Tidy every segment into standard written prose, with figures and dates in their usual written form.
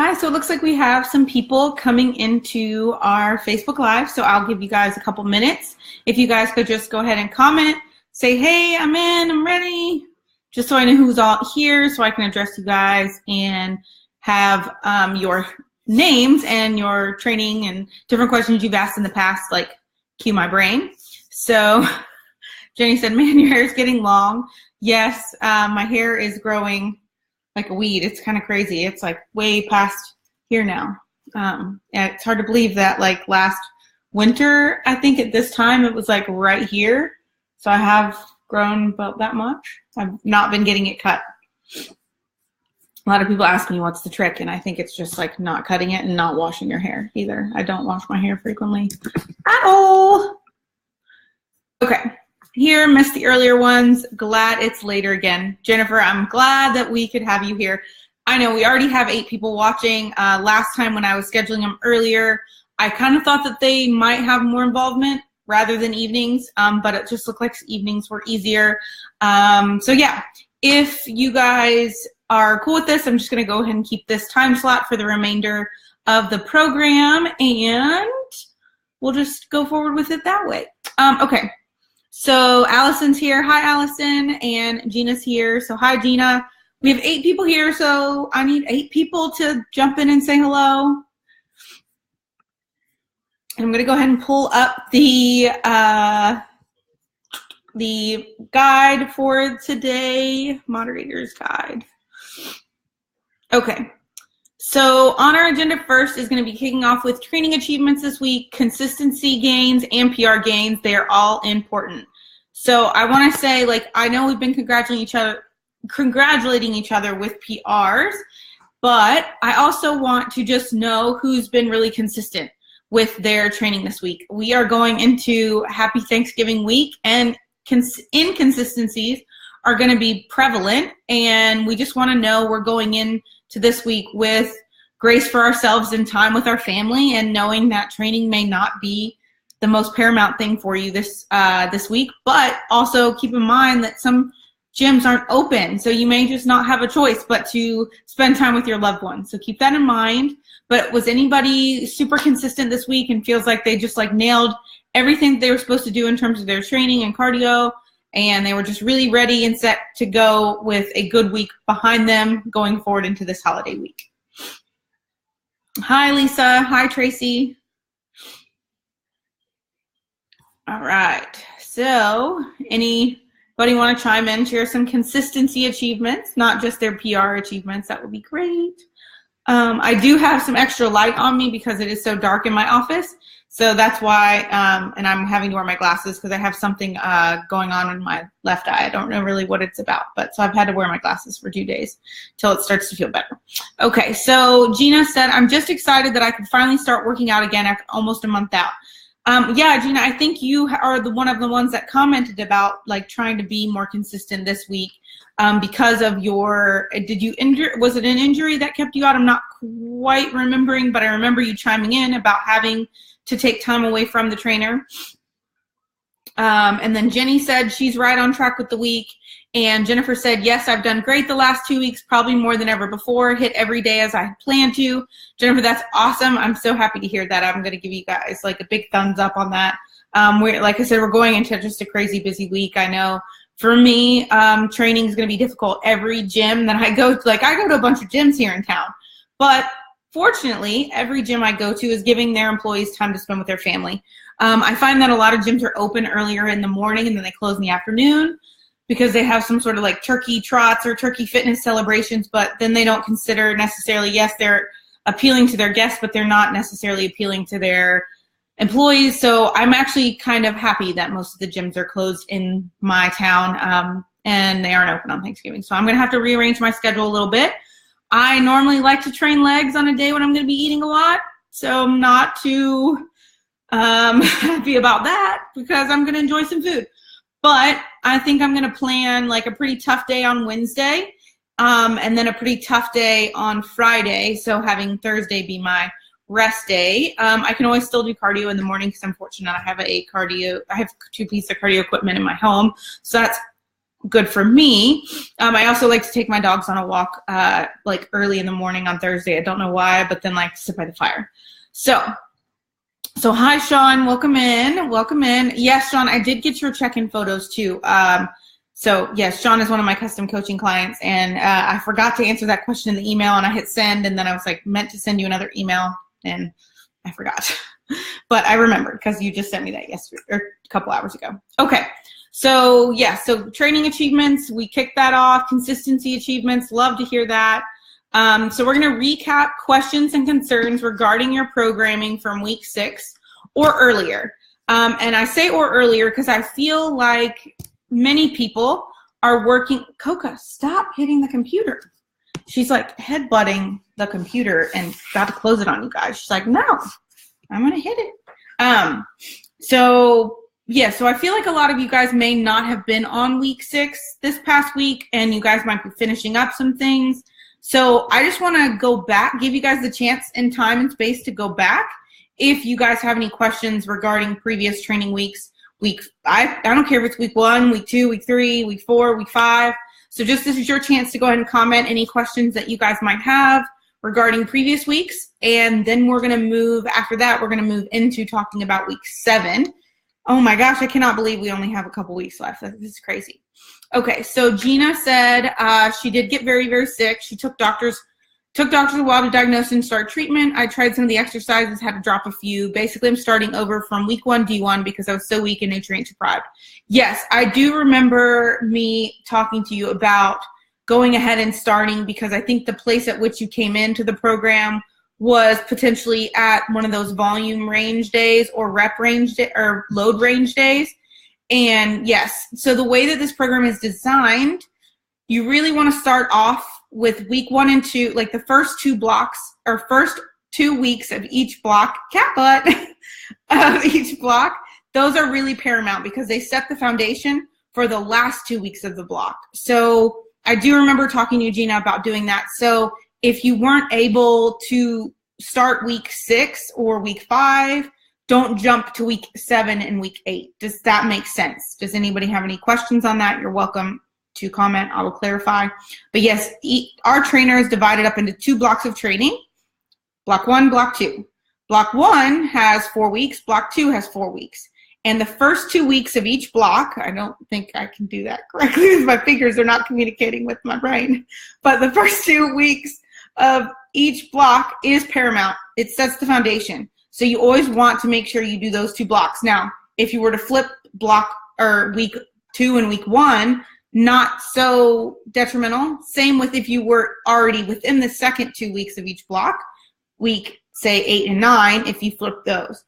Hi, so it looks like we have some people coming into our Facebook Live, so I'll give you guys a couple minutes. If you guys could just go ahead and comment, say, hey, I'm in, I'm ready, just so I know who's all here so I can address you guys and have your names and your training and different questions you've asked in the past, like, cue my brain. So Jenny said, man, your hair is getting long. Yes, my hair is growing like a weed. It's kind of crazy. It's like way past here now. And it's hard to believe that like last winter, I think at this time it was like right here. So I have grown about that much. I've not been getting it cut. A lot of people ask me what's the trick, and I think it's just like not cutting it and not washing your hair either. I don't wash my hair frequently at all. Okay. Here, missed the earlier ones. Glad it's later again. Jennifer, I'm glad that we could have you here. I know we already have 8 people watching. Last time when I was scheduling them earlier, I kind of thought that they might have more involvement rather than evenings, but it just looked like evenings were easier. So yeah, if you guys are cool with this, I'm just going to go ahead and keep this time slot for the remainder of the program, and we'll just go forward with it that way. Okay. So Allison's here. Hi, Allison. And Gina's here. So hi, Gina. We have 8 people here, so I need 8 people to jump in and say hello. And I'm going to go ahead and pull up the guide for today, moderator's guide. Okay. So on our agenda first is going to be kicking off with training achievements this week, consistency gains, and PR gains. They are all important. So I want to say, like, I know we've been congratulating each other with PRs, but I also want to just know who's been really consistent with their training this week. We are going into Happy Thanksgiving week, and inconsistencies are going to be prevalent, and we just want to know we're going in to this week with grace for ourselves and time with our family, and knowing that training may not be the most paramount thing for you this week, but also keep in mind that some gyms aren't open, so you may just not have a choice but to spend time with your loved ones. So keep that in mind. But was anybody super consistent this week and feels like they just like nailed everything they were supposed to do in terms of their training and cardio, and they were just really ready and set to go with a good week behind them going forward into this holiday week? Hi, Lisa. Hi, Tracy. All right. So anybody want to chime in, share some consistency achievements, not just their PR achievements? That would be great. I do have some extra light on me because it is so dark in my office. So that's why, and I'm having to wear my glasses because I have something going on in my left eye. I don't know really what it's about, but so I've had to wear my glasses for 2 days till it starts to feel better. Okay, so Gina said, I'm just excited that I could finally start working out again after almost a month out. Yeah, Gina, I think you are one of the ones that commented about like trying to be more consistent this week because of your, was it an injury that kept you out? I'm not quite remembering, but I remember you chiming in about having to take time away from the trainer. And then Jenny said she's right on track with the week. And Jennifer said, yes, I've done great the last 2 weeks, probably more than ever before, hit every day as I had planned to. Jennifer, that's awesome. I'm so happy to hear that. I'm going to give you guys like a big thumbs up on that. Like I said, we're going into just a crazy busy week. I know for me, training is going to be difficult. Every gym that I go to, like I go to a bunch of gyms here in town, but fortunately, every gym I go to is giving their employees time to spend with their family. I find that a lot of gyms are open earlier in the morning and then they close in the afternoon because they have some sort of like turkey trots or turkey fitness celebrations, but then they don't consider necessarily, yes, they're appealing to their guests, but they're not necessarily appealing to their employees. So I'm actually kind of happy that most of the gyms are closed in my town and they aren't open on Thanksgiving. So I'm going to have to rearrange my schedule a little bit. I normally like to train legs on a day when I'm going to be eating a lot, so I'm not too happy about that because I'm going to enjoy some food. But I think I'm going to plan like a pretty tough day on Wednesday and then a pretty tough day on Friday, so having Thursday be my rest day. I can always still do cardio in the morning because I'm fortunate I have I have 2 pieces of cardio equipment in my home, so that's good for me. I also like to take my dogs on a walk like early in the morning on Thursday. I don't know why, but then like to sit by the fire. So hi, Sean. Welcome in. Welcome in. Yes, Sean, I did get your check-in photos too. So yes, Sean is one of my custom coaching clients, and I forgot to answer that question in the email, and I hit send, and then I was like meant to send you another email, and I forgot. But I remembered because you just sent me that yesterday or a couple hours ago. Okay. So yeah, so training achievements, we kicked that off. Consistency achievements, love to hear that. So we're going to recap questions and concerns regarding your programming from week 6 or earlier. And I say or earlier because I feel like many people are working. Coca, stop hitting the computer. She's like headbutting the computer and got to close it on you guys. She's like, no, I'm going to hit it. So yeah, so I feel like a lot of you guys may not have been on week 6 this past week, and you guys might be finishing up some things. So I just want to go back, give you guys the chance and time and space to go back if you guys have any questions regarding previous training weeks. I don't care if it's week 1, week 2, week 3, week 4, week 5. So just this is your chance to go ahead and comment any questions that you guys might have regarding previous weeks. And then we're going to move, after that, we're going to move into talking about week 7. Oh my gosh, I cannot believe we only have a couple weeks left. This is crazy. Okay, so Gina said she did get very, very sick. She took doctors a while to diagnose and start treatment. I tried some of the exercises, had to drop a few. Basically, I'm starting over from week 1, D1, because I was so weak and nutrient deprived. Yes, I do remember me talking to you about going ahead and starting, because I think the place at which you came into the program was potentially at one of those volume range days or rep range or load range days. And yes, so the way that this program is designed, you really want to start off with week 1 and 2, like the first 2 blocks or first 2 weeks of each block, cat butt, of each block. Those are really paramount because they set the foundation for the last 2 weeks of the block. So I do remember talking to you, Gina, about doing that. So if you weren't able to start week 6 or week 5, don't jump to week 7 and week 8. Does that make sense? Does anybody have any questions on that? You're welcome to comment. I will clarify. But yes, our trainer is divided up into 2 blocks of training. Block 1, block 2. Block 1 has 4 weeks. Block 2 has 4 weeks. And the first 2 weeks of each block, I don't think I can do that correctly because my fingers are not communicating with my brain. But the first 2 weeks of each block is paramount. It sets the foundation. So you always want to make sure you do those 2 blocks. Now, if you were to flip block or week 2 and week 1, not so detrimental. Same with if you were already within the second 2 weeks of each block, week, say, 8 and 9, if you flip those.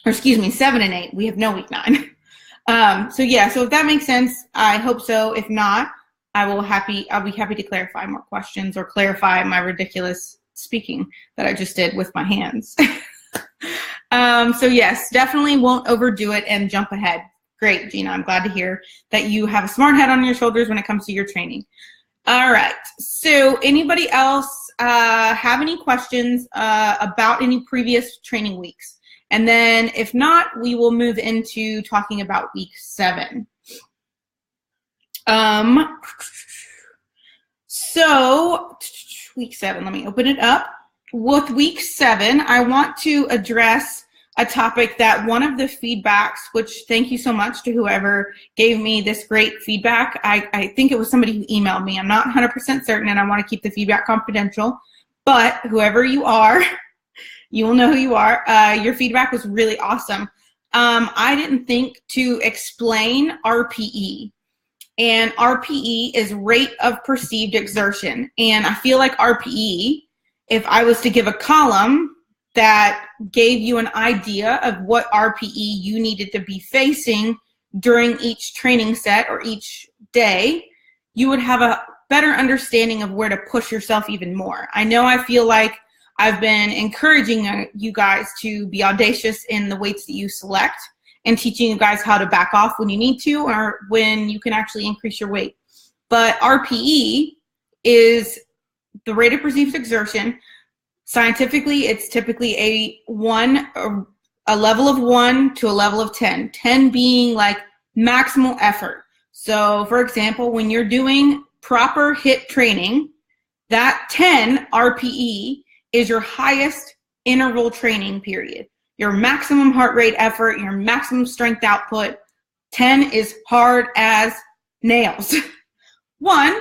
Or excuse me, 7 and 8. We have no week 9. So yeah, so if that makes sense, I hope so. If not, I'll be happy to clarify more questions or clarify my ridiculous speaking that I just did with my hands. So yes, definitely won't overdo it and jump ahead. Great, Gina. I'm glad to hear that you have a smart head on your shoulders when it comes to your training. All right. So anybody else have any questions about any previous training weeks? And then if not, we will move into talking about week 7. So week 7, let me open it up. With week 7, I want to address a topic that one of the feedbacks, which thank you so much to whoever gave me this great feedback. I think it was somebody who emailed me. I'm not 100% certain, and I want to keep the feedback confidential. But whoever you are, you will know who you are. Your feedback was really awesome. I didn't think to explain RPE. And RPE is rate of perceived exertion. And I feel like RPE, if I was to give a column that gave you an idea of what RPE you needed to be facing during each training set or each day, you would have a better understanding of where to push yourself even more. I know I feel like I've been encouraging you guys to be audacious in the weights that you select and teaching you guys how to back off when you need to or when you can actually increase your weight. But RPE is the rate of perceived exertion. Scientifically, it's typically a level of 1 to a level of 10. 10 being like maximal effort. So for example, when you're doing proper HIIT training, that 10 RPE is your highest interval training period. Your maximum heart rate effort, your maximum strength output. 10 is hard as nails. 1,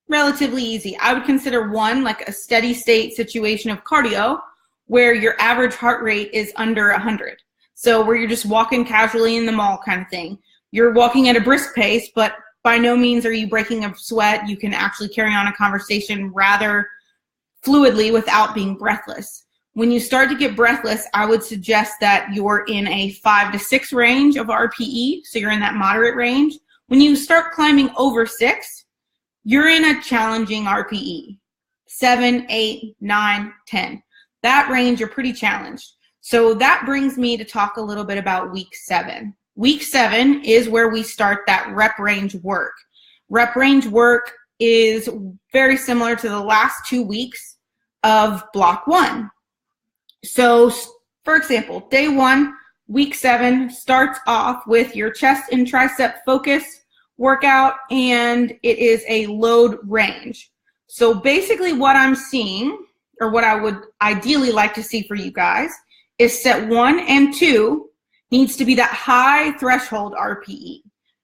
relatively easy. I would consider 1 like a steady state situation of cardio where your average heart rate is under 100. So where you're just walking casually in the mall kind of thing. You're walking at a brisk pace, but by no means are you breaking a sweat. You can actually carry on a conversation rather fluidly without being breathless. When you start to get breathless, I would suggest that you're in a 5 to 6 range of RPE, so you're in that moderate range. When you start climbing over 6, you're in a challenging RPE. 7, 8, 9, 10. That range, you're pretty challenged. So that brings me to talk a little bit about week 7. Week 7 is where we start that rep range work. Rep range work is very similar to the last 2 weeks of block 1. So for example, day 1, week 7 starts off with your chest and tricep focus workout, and it is a load range. So basically what I'm seeing, or what I would ideally like to see for you guys, is set 1 and 2 needs to be that high threshold RPE,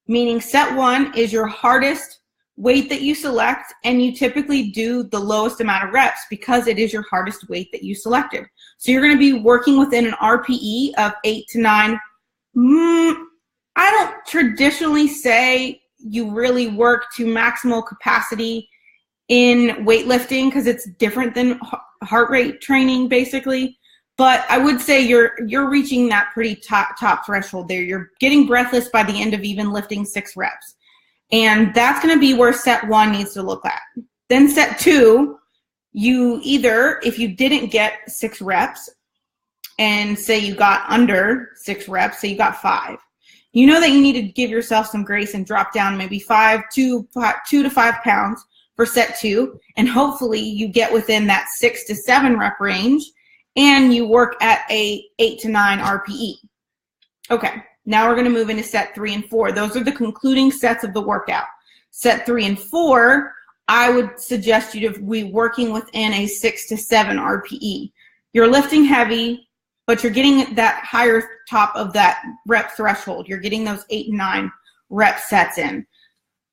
meaning set 1 is your hardest weight that you select, and you typically do the lowest amount of reps because it is your hardest weight that you selected. So you're going to be working within an RPE of 8 to 9. I don't traditionally say you really work to maximal capacity in weightlifting because it's different than heart rate training basically. But I would say you're reaching that pretty top threshold there. You're getting breathless by the end of even lifting 6 reps. And that's going to be where set 1 needs to look at. Then set 2, you either, if you didn't get 6 reps and say you got under 6 reps, say you got 5, you know that you need to give yourself some grace and drop down maybe 2 to 5 pounds for set 2. And hopefully you get within that 6 to 7 rep range and you work at a 8 to 9 RPE. Okay. Now we're going to move into set 3 and 4. Those are the concluding sets of the workout. Set 3 and 4, I would suggest you to be working within a 6 to 7 RPE. You're lifting heavy, but you're getting that higher top of that rep threshold. You're getting those 8 and 9 rep sets in.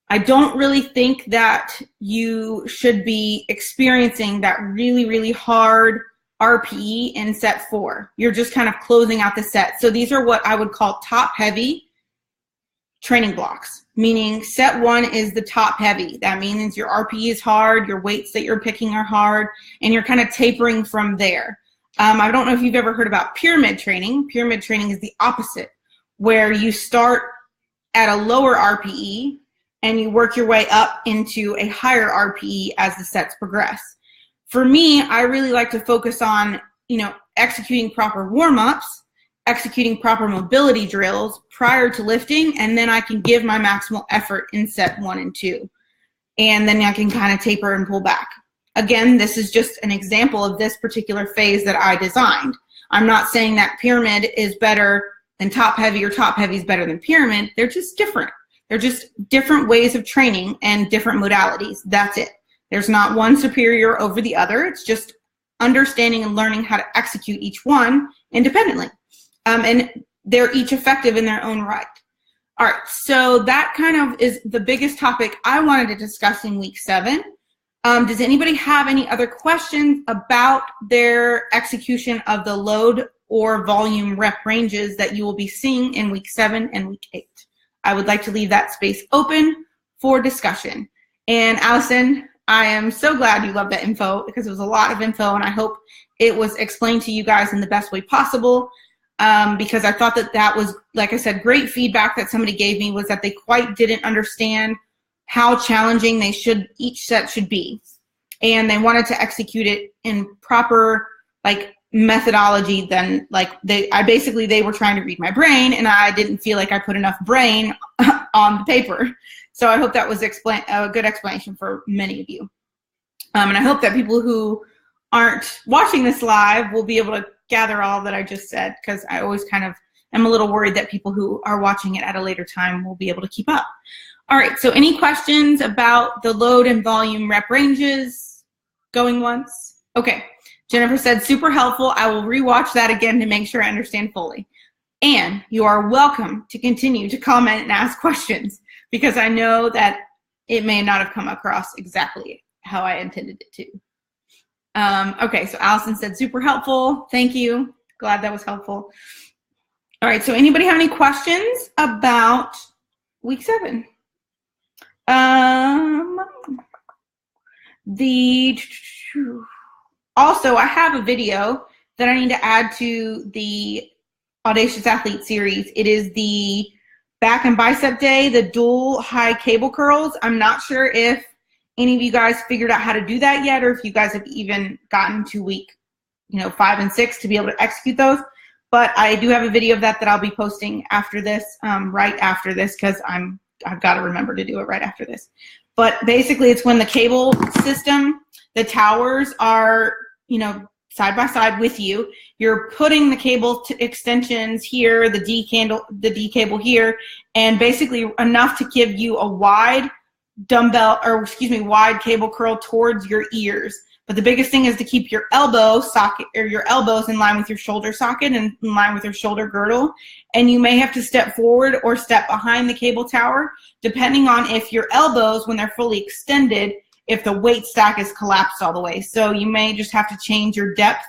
I don't really think that you should be experiencing that really, really hard RPE in set 4. You're just kind of closing out the set. So these are what I would call top heavy training blocks, meaning set 1 is the top heavy. That means your RPE is hard, your weights that you're picking are hard, and you're kind of tapering from there. I don't know if you've ever heard about pyramid training. Pyramid training is the opposite, where you start at a lower RPE and you work your way up into a higher RPE as the sets progress. For me, I really like to focus on, executing proper warm-ups, executing proper mobility drills prior to lifting, and then I can give my maximal effort in set 1 and 2. And then I can kind of taper and pull back. Again, this is just an example of this particular phase that I designed. I'm not saying that pyramid is better than top heavy or top heavy is better than pyramid. They're just different. They're just different ways of training and different modalities. That's it. There's not one superior over the other. It's just understanding and learning how to execute each one independently. And they're each effective in their own right. All right, so that kind of is the biggest topic I wanted to discuss in week 7. Does anybody have any other questions about their execution of the load or volume rep ranges that you will be seeing in week 7 and week 8? I would like to leave that space open for discussion. And Allison, I am so glad you loved that info because it was a lot of info, and I hope it was explained to you guys in the best way possible, because I thought that was, like I said, great feedback that somebody gave me was that they quite didn't understand how challenging each set should be, and they wanted to execute it in proper methodology. Then they were trying to read my brain, and I didn't feel like I put enough brain on the paper. So I hope that was a good explanation for many of you. And I hope that people who aren't watching this live will be able to gather all that I just said, because I always kind of am a little worried that people who are watching it at a later time will be able to keep up. All right, so any questions about the load and volume rep ranges? Going once? Okay, Jennifer said, super helpful. I will rewatch that again to make sure I understand fully. And you are welcome to continue to comment and ask questions, because I know that it may not have come across exactly how I intended it to. Okay, so Allison said, super helpful. Thank you. Glad that was helpful. All right, so anybody have any questions about week 7? Also, I have a video that I need to add to the Audacious Athlete series. It is the back and bicep day, the dual high cable curls. I'm not sure if any of you guys figured out how to do that yet, or if you guys have even gotten to week 5 and 6 to be able to execute those. But I do have a video of that I'll be posting after this, right after this, because I've got to remember to do it right after this. But basically, it's when the cable system, the towers are, side by side with you. You're putting the cable extensions here, the D cable here, and basically enough to give you a wide wide cable curl towards your ears. But the biggest thing is to keep your elbow socket, or your elbows, in line with your shoulder socket and in line with your shoulder girdle. And you may have to step forward or step behind the cable tower, depending on if your elbows, when they're fully extended, if the weight stack is collapsed all the way. So you may just have to change your depth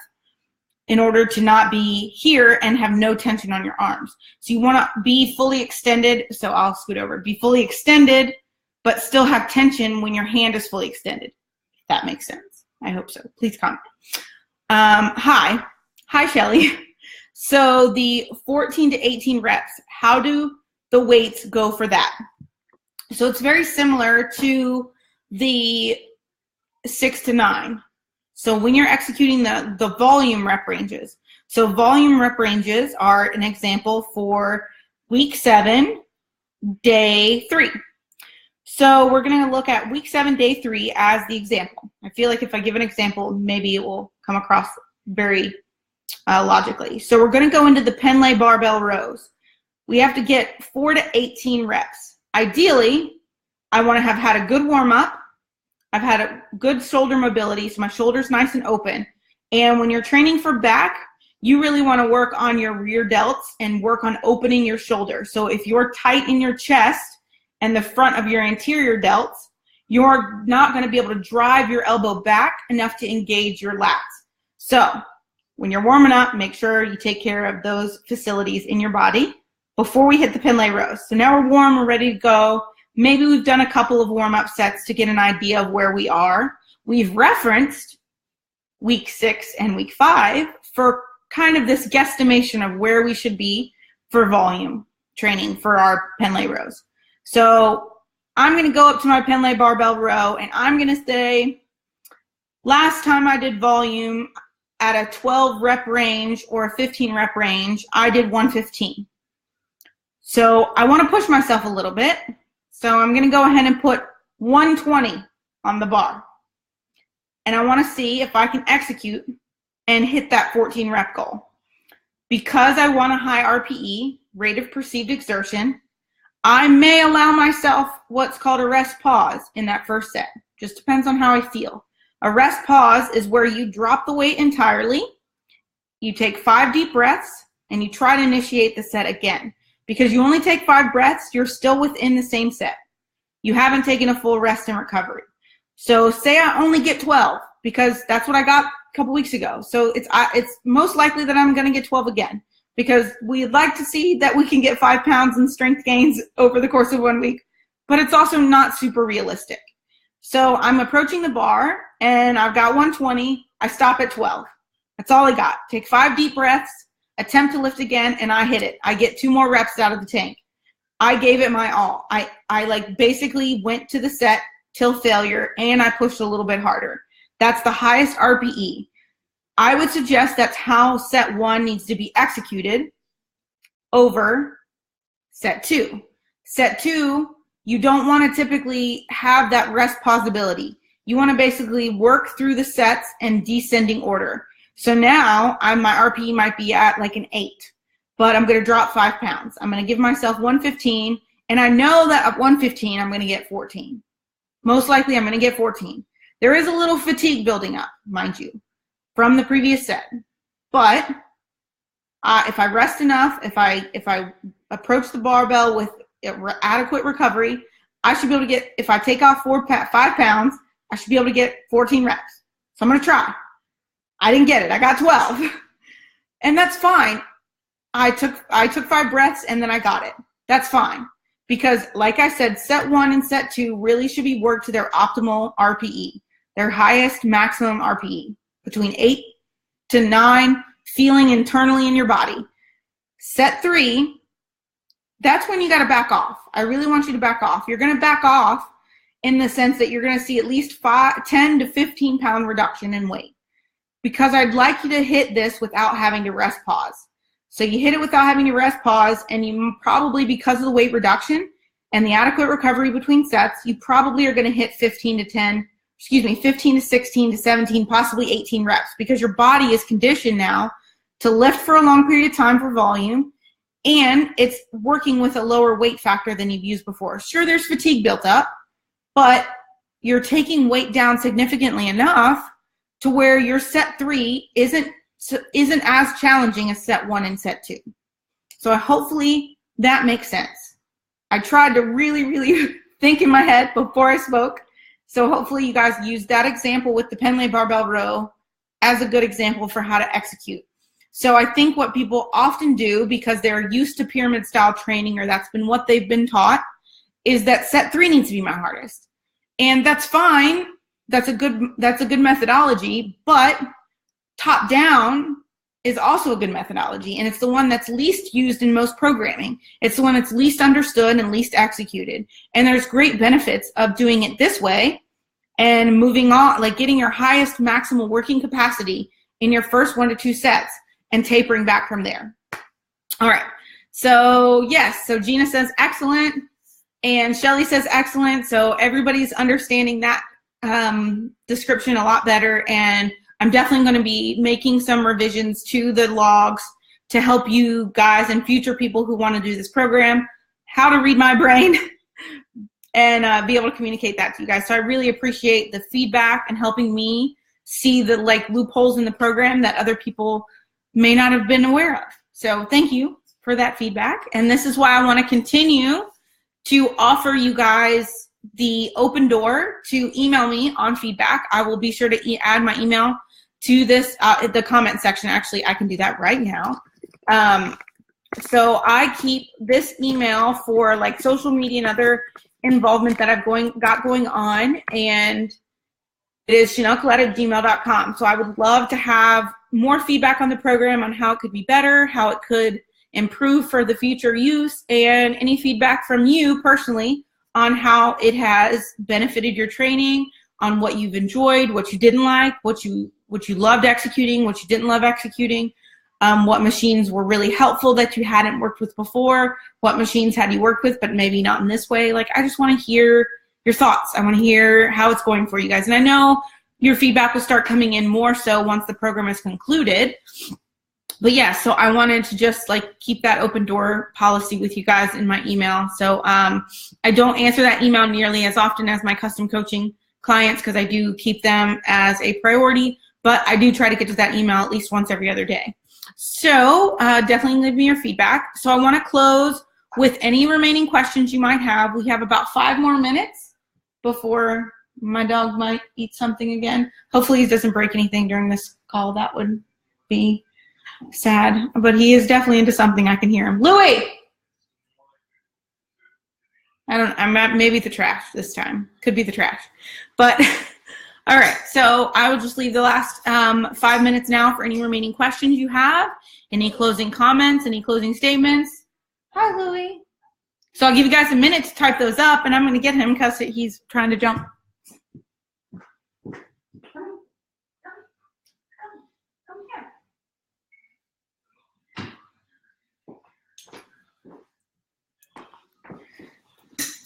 in order to not be here and have no tension on your arms. So you want to be fully extended. So I'll scoot over. Be fully extended, but still have tension when your hand is fully extended. If that makes sense. I hope so. Please comment. Hi, Shelly. So the 14 to 18 reps, how do the weights go for that? So it's very similar to the 6 to 9. So when you're executing the volume rep ranges. So volume rep ranges are an example for week 7, day 3. So we're going to look at week 7, day 3 as the example. I feel like if I give an example, maybe it will come across very logically. So we're going to go into the Pendlay barbell rows. We have to get 4 to 18 reps. Ideally, I want to have had a good warm-up. I've had a good shoulder mobility, so my shoulder's nice and open. And when you're training for back, you really want to work on your rear delts and work on opening your shoulder. So if you're tight in your chest and the front of your anterior delts, you're not going to be able to drive your elbow back enough to engage your lats. So when you're warming up, make sure you take care of those facilities in your body before we hit the Pendlay rows. So now we're warm, we're ready to go. Maybe we've done a couple of warm-up sets to get an idea of where we are. We've referenced week 6 and week 5 for kind of this guesstimation of where we should be for volume training for our Pendlay rows. So I'm going to go up to my Pendlay barbell row, and I'm going to say, last time I did volume at a 12 rep range or a 15 rep range, I did 115. So I want to push myself a little bit. So I'm going to go ahead and put 120 on the bar. And I want to see if I can execute and hit that 14 rep goal. Because I want a high RPE, rate of perceived exertion, I may allow myself what's called a rest pause in that first set. Just depends on how I feel. A rest pause is where you drop the weight entirely, you take 5 deep breaths, and you try to initiate the set again. Because you only take 5 breaths, you're still within the same set. You haven't taken a full rest and recovery. So say I only get 12, because that's what I got a couple weeks ago. So it's most likely that I'm going to get 12 again, because we'd like to see that we can get 5 pounds in strength gains over the course of 1 week, but it's also not super realistic. So I'm approaching the bar, and I've got 120. I stop at 12. That's all I got. Take 5 deep breaths, attempt to lift again, and I hit it. I get 2 more reps out of the tank. I gave it my all. I like basically went to the set till failure, and I pushed a little bit harder. That's the highest RPE. I would suggest that's how set 1 needs to be executed over set 2. Set 2, you don't want to typically have that rest possibility. You want to basically work through the sets in descending order. So now my RPE might be at like an 8, but I'm going to drop 5 pounds. I'm going to give myself 115, and I know that at 115, I'm going to get 14. Most likely, I'm going to get 14. There is a little fatigue building up, mind you, from the previous set. But if I rest enough, if I approach the barbell with adequate recovery, I should be able to get, if I take off 5 pounds, I should be able to get 14 reps. So I'm going to try. I didn't get it. I got 12. And that's fine. I took 5 breaths and then I got it. That's fine. Because like I said, set 1 and set 2 really should be worked to their optimal RPE, their highest maximum RPE, between 8 to 9, feeling internally in your body. Set 3, that's when you got to back off. I really want you to back off. You're going to back off in the sense that you're going to see at least 10 to 15 pound reduction in weight, because I'd like you to hit this without having to rest pause. So you hit it without having to rest pause, and you probably, because of the weight reduction and the adequate recovery between sets, you probably are going to hit 15 to 16 to 17, possibly 18 reps, because your body is conditioned now to lift for a long period of time for volume, and it's working with a lower weight factor than you've used before. Sure, there's fatigue built up, but you're taking weight down significantly enough to where your set 3 isn't as challenging as set 1 and set 2. So hopefully that makes sense. I tried to really, really think in my head before I spoke. So hopefully you guys use that example with the Pendlay barbell row as a good example for how to execute. So I think what people often do, because they're used to pyramid style training, or that's been what they've been taught, is that set 3 needs to be my hardest. And that's fine. That's a good methodology, but top down is also a good methodology, and it's the one that's least used in most programming. It's the one that's least understood and least executed. And there's great benefits of doing it this way and moving on, like getting your highest maximal working capacity in your first 1 to 2 sets and tapering back from there. All right. So yes, so Gina says excellent, and Shelly says excellent. So everybody's understanding that description a lot better, and I'm definitely going to be making some revisions to the logs to help you guys and future people who want to do this program how to read my brain and be able to communicate that to you guys. So I really appreciate the feedback and helping me see the loopholes in the program that other people may not have been aware of. So thank you for that feedback. And this is why I want to continue to offer you guys the open door to email me on feedback. I will be sure to add my email to this, the comment section. Actually, I can do that right now. So I keep this email for social media and other involvement that I've got going on, and it is chanelcolette@gmail.com. So I would love to have more feedback on the program, on how it could be better, how it could improve for the future use, and any feedback from you personally on how it has benefited your training, on what you've enjoyed, what you didn't like, what you loved executing, what you didn't love executing, what machines were really helpful that you hadn't worked with before, what machines had you worked with but maybe not in this way. I just want to hear your thoughts. I want to hear how it's going for you guys. And I know your feedback will start coming in more so once the program is concluded. But yeah, so I wanted to just keep that open door policy with you guys in my email. So I don't answer that email nearly as often as my custom coaching clients, because I do keep them as a priority, but I do try to get to that email at least once every other day. So definitely leave me your feedback. So I want to close with any remaining questions you might have. We have about 5 more minutes before my dog might eat something again. Hopefully he doesn't break anything during this call. That would be sad, but he is definitely into something. I can hear him. Louie! I'm at maybe the trash this time. Could be the trash. But all right, so I will just leave the last 5 minutes now for any remaining questions you have, any closing comments, any closing statements. Hi, Louie. So I'll give you guys a minute to type those up, and I'm going to get him because he's trying to jump.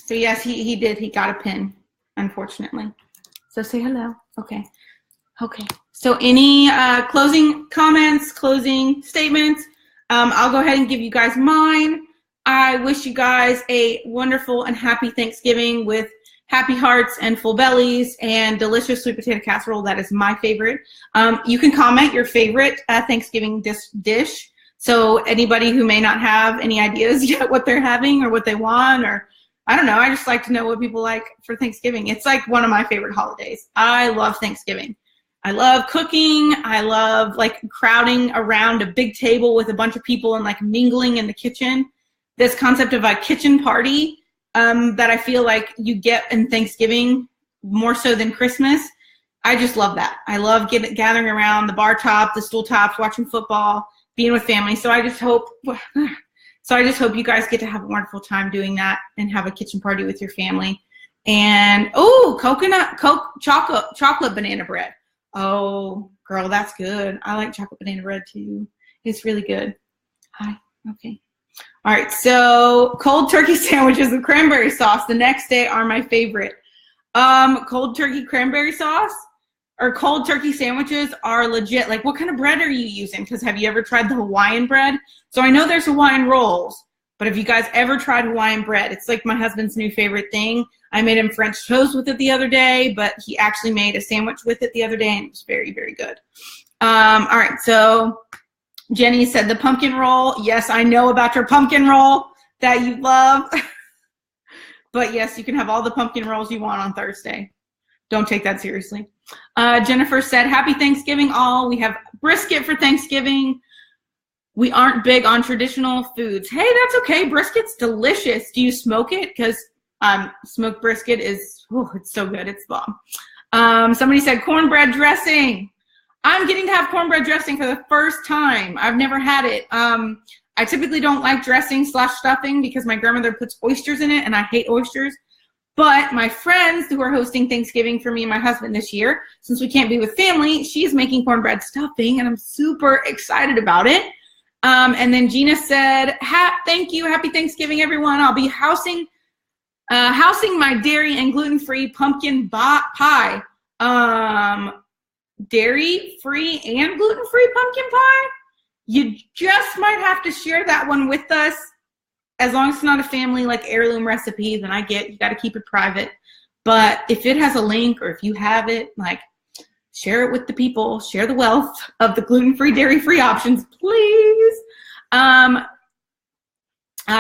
So yes, he did. He got a pin, unfortunately. So say hello. Okay. Okay. So any closing comments, closing statements? I'll go ahead and give you guys mine. I wish you guys a wonderful and happy Thanksgiving with happy hearts and full bellies and delicious sweet potato casserole. That is my favorite. You can comment your favorite Thanksgiving dish. So anybody who may not have any ideas yet what they're having or what they want, or I don't know, I just like to know what people like for Thanksgiving. It's like one of my favorite holidays. I love Thanksgiving. I love cooking. I love like crowding around a big table with a bunch of people and like mingling in the kitchen. This concept of a kitchen party that I feel like you get in Thanksgiving more so than Christmas. I just love that. I love gathering around the bar top, the stool tops, watching football, being with family. So I just hope you guys get to have a wonderful time doing that and have a kitchen party with your family. And chocolate banana bread. Oh, girl, that's good. I like chocolate banana bread too. It's really good. Hi. Okay. All right, so cold turkey sandwiches with cranberry sauce the next day are my favorite. Cold turkey cranberry sauce or cold turkey sandwiches are legit. Like, what kind of bread are you using? Because have you ever tried the Hawaiian bread? So I know there's Hawaiian rolls, but have you guys ever tried Hawaiian bread? It's like my husband's new favorite thing. I made him French toast with it the other day, but he actually made a sandwich with it the other day, and it was very, very good. All right, so Jenny said the pumpkin roll. Yes, I know about your pumpkin roll that you love. But yes, you can have all the pumpkin rolls you want on Thursday. Don't take that seriously. Jennifer said, happy Thanksgiving all. We have brisket for Thanksgiving. We aren't big on traditional foods. Hey, that's okay. Brisket's delicious. Do you smoke it? Because smoked brisket is, oh, it's so good. It's bomb. Somebody said cornbread dressing. I'm getting to have cornbread dressing for the first time. I've never had it. I typically don't like dressing / stuffing because my grandmother puts oysters in it, and I hate oysters. But my friends who are hosting Thanksgiving for me and my husband this year, since we can't be with family, she's making cornbread stuffing, and I'm super excited about it. And then Gina said, thank you. Happy Thanksgiving, everyone. I'll be housing my dairy and gluten-free pumpkin pie. Dairy-free and gluten-free pumpkin pie? You just might have to share that one with us. As long as it's not a family like heirloom recipe, then I get you got to keep it private. But if it has a link or if you have it, like, share it with the people. Share the wealth of the gluten-free, dairy-free options, please.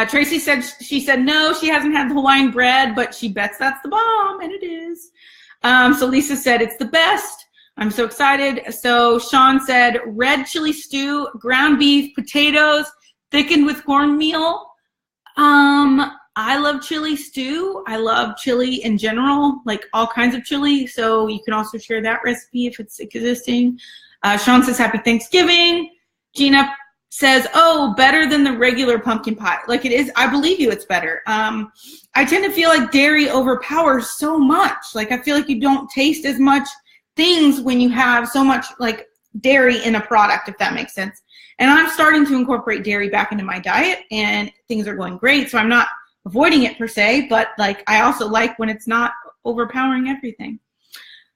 Tracy said she said no, she hasn't had the Hawaiian bread, but she bets that's the bomb, and it is. So Lisa said it's the best. I'm so excited. So Sean said red chili stew, ground beef, potatoes, thickened with cornmeal. I love chili stew. I love chili in general, like all kinds of chili. So you can also share that recipe if it's existing. Sean says happy Thanksgiving. Gina says, oh, better than the regular pumpkin pie. Like it is, I believe you, it's better. I tend to feel like dairy overpowers so much. Like I feel like you don't taste as much things when you have so much like dairy in a product, if that makes sense. And I'm starting to incorporate dairy back into my diet, and things are going great. So I'm not avoiding it per se, but like I also like when it's not overpowering everything.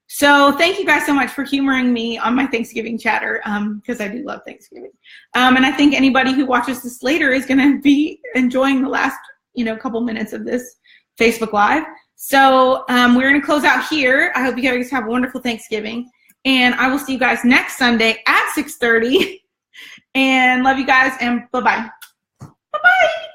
So thank you guys so much for humoring me on my Thanksgiving chatter, because I do love Thanksgiving. And I think anybody who watches this later is going to be enjoying the last, couple minutes of this Facebook Live. So we're going to close out here. I hope you guys have a wonderful Thanksgiving, and I will see you guys next Sunday at 6:30. And love you guys, and bye-bye. Bye-bye.